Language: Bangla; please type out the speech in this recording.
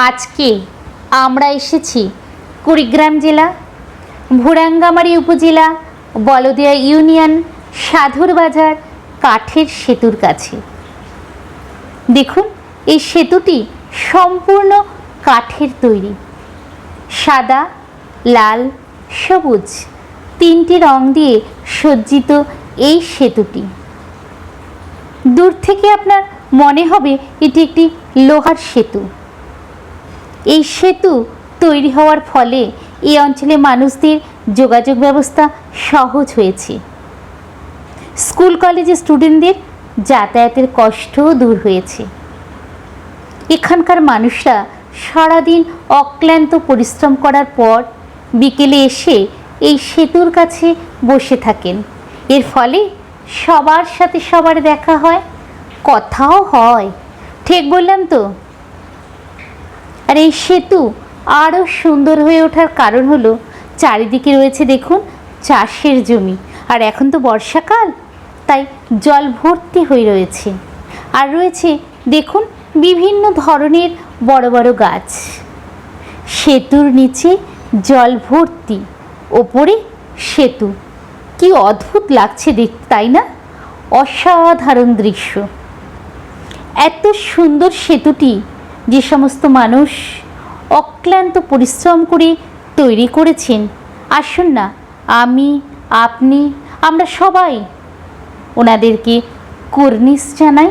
আজকে আমরা এসেছি কুড়িগ্রাম জেলা ভুরাঙ্গামারী উপজেলা বলদিয়া ইউনিয়ন সাধুর বাজার কাঠের সেতুর কাছে। দেখুন, এই সেতুটি সম্পূর্ণ কাঠের তৈরি। সাদা, লাল, সবুজ তিনটি রং দিয়ে সজ্জিত এই সেতুটি। দূর থেকে আপনার মনে হবে এটি একটি লোহার সেতু। এই সেতু তৈরি হওয়ার ফলে এই অঞ্চলে মানুষদের যোগাযোগ ব্যবস্থা সহজ হয়েছে। স্কুল কলেজের স্টুডেন্টদের যাতায়াতের কষ্টও দূর হয়েছে। এখানকার মানুষরা সারাদিন অক্লান্ত পরিশ্রম করার পর বিকেলে এসে এই সেতুর কাছে বসে থাকেন। এর ফলে সবার সাথে সবার দেখা হয়, কথাও হয়। ঠিক বললাম তো? আর এই সেতু আরও সুন্দর হয়ে ওঠার কারণ হলো চারিদিকে রয়েছে দেখুন চাষের জমি। আর এখন তো বর্ষাকাল, তাই জল ভর্তি হয়ে রয়েছে। আর রয়েছে দেখুন বিভিন্ন ধরনের বড় বড় গাছ। সেতুর নিচে জল ভর্তি, ওপরে সেতু। কি অদ্ভুত লাগছে দেখতে, তাই না? অসাধারণ দৃশ্য। এত সুন্দর সেতুটি যে সমস্ত মানুষ অক্লান্ত পরিশ্রম করে তৈরি করেছেন, আসুন না আমি, আপনি, আমরা সবাই ওনাদেরকে কুর্নিশ জানাই।